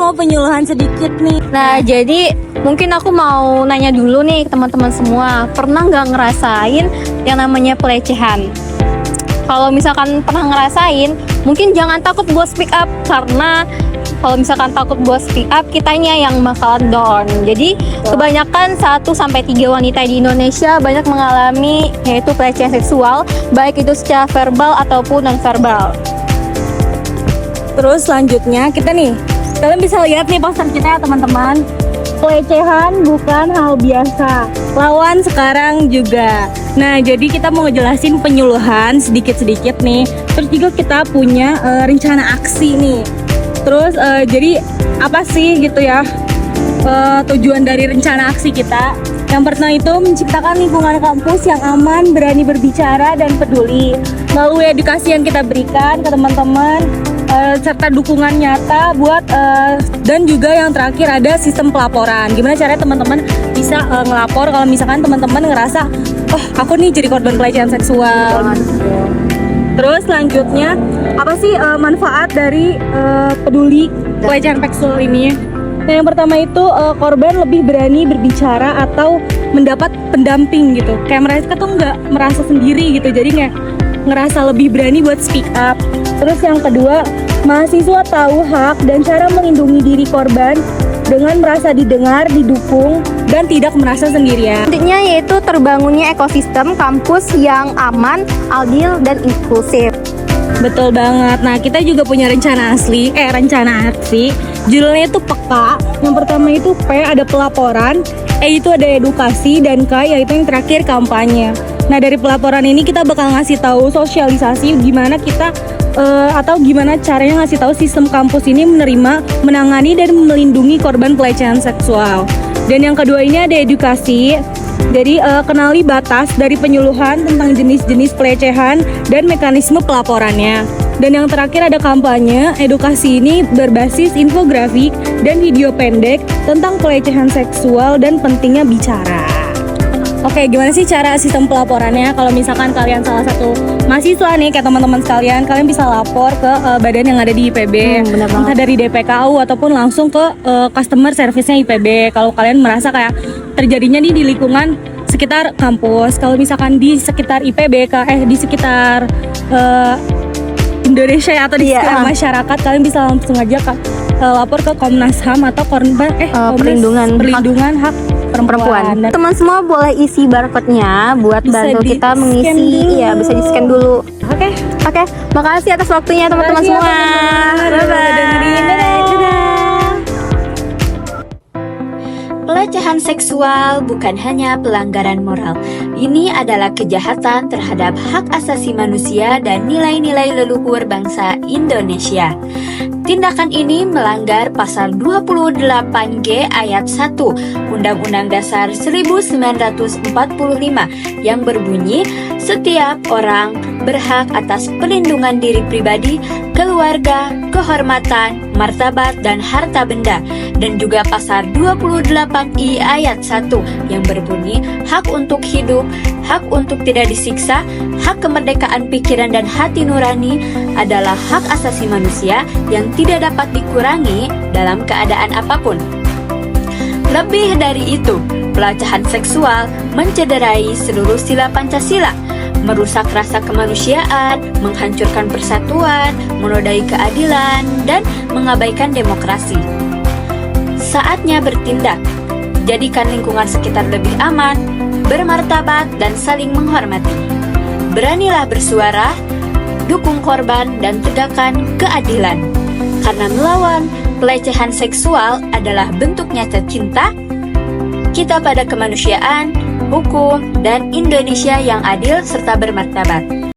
mau penyuluhan sedikit nih. Nah, jadi mungkin aku mau nanya dulu nih ke teman-teman semua, pernah nggak ngerasain yang namanya pelecehan? Kalau misalkan pernah ngerasain, mungkin jangan takut buat speak up, karena kalau misalkan takut buat speak up, kitanya yang bakalan down. Jadi kebanyakan 1-3 wanita di Indonesia banyak mengalami yaitu pelecehan seksual, baik itu secara verbal ataupun non verbal. Terus selanjutnya kita nih, kalian bisa lihat nih poster kita ya teman-teman. Pelecehan bukan hal biasa, lawan sekarang juga. Nah, jadi kita mau ngejelasin penyuluhan sedikit-sedikit nih. Terus juga kita punya rencana aksi nih. Terus jadi apa sih gitu ya tujuan dari rencana aksi kita? Yang pertama itu menciptakan lingkungan kampus yang aman, berani berbicara dan peduli. Melalui edukasi yang kita berikan ke teman-teman, serta dukungan nyata buat dan juga yang terakhir ada sistem pelaporan. Gimana caranya teman-teman bisa ngelapor kalau misalkan teman-teman ngerasa, oh aku nih jadi korban pelecehan seksual. Terus selanjutnya apa sih manfaat dari peduli pelecehan seksual ini? Nah, yang pertama itu korban lebih berani berbicara atau mendapat pendamping gitu. Kayak mereka tuh nggak merasa sendiri gitu, jadi nggak ngerasa lebih berani buat speak up. Terus yang kedua, mahasiswa tahu hak dan cara melindungi diri korban dengan merasa didengar, didukung, dan tidak merasa sendirian. Intinya yaitu terbangunnya ekosistem kampus yang aman, adil, dan inklusif. Betul banget. Nah, kita juga punya rencana aksi. Judulnya itu peka. Yang pertama itu P ada pelaporan, E itu ada edukasi, dan K yaitu yang terakhir kampanye. Nah, dari pelaporan ini kita bakal ngasih tahu sosialisasi gimana kita atau gimana caranya ngasih tahu sistem kampus ini menerima, menangani, dan melindungi korban pelecehan seksual. Dan yang kedua ini ada edukasi. Jadi kenali batas dari penyuluhan tentang jenis-jenis pelecehan dan mekanisme pelaporannya. Dan yang terakhir ada kampanye. Edukasi ini berbasis infografik dan video pendek tentang pelecehan seksual dan pentingnya bicara. Oke, gimana sih cara sistem pelaporannya? Kalau misalkan kalian salah satu mahasiswa nih, kayak teman-teman sekalian, kalian bisa lapor ke badan yang ada di IPB, entah dari DPKU ataupun langsung ke customer service-nya IPB. Kalau kalian merasa kayak terjadinya nih di lingkungan sekitar kampus, kalau misalkan di sekitar IPB, di sekitar Indonesia atau di sekitar masyarakat, kalian bisa langsung aja lapor ke Komnas HAM atau perlindungan hak perempuan. Teman semua boleh isi barcode-nya buat bisa bantu kita mengisi. Iya, bisa di-scan dulu. Oke. Makasih atas waktunya teman-teman semua. Bye-bye. Pelecehan seksual bukan hanya pelanggaran moral. Ini adalah kejahatan terhadap hak asasi manusia dan nilai-nilai leluhur bangsa Indonesia. Tindakan ini melanggar pasal 28G ayat 1 Undang-Undang Dasar 1945 yang berbunyi, setiap orang berhak atas perlindungan diri pribadi, keluarga, kehormatan, martabat, dan harta benda. Dan juga pasal 28I ayat 1 yang berbunyi, hak untuk hidup, hak untuk tidak disiksa, hak kemerdekaan pikiran dan hati nurani adalah hak asasi manusia yang tidak dapat dikurangi dalam keadaan apapun. Lebih dari itu, pelecehan seksual mencederai seluruh sila Pancasila, merusak rasa kemanusiaan, menghancurkan persatuan, menodai keadilan, dan mengabaikan demokrasi. Saatnya bertindak, jadikan lingkungan sekitar lebih aman, bermartabat, dan saling menghormati. Beranilah bersuara, dukung korban, dan tegakkan keadilan. Karena melawan pelecehan seksual adalah bentuk nyata cinta kita pada kemanusiaan, hukum, dan Indonesia yang adil serta bermartabat.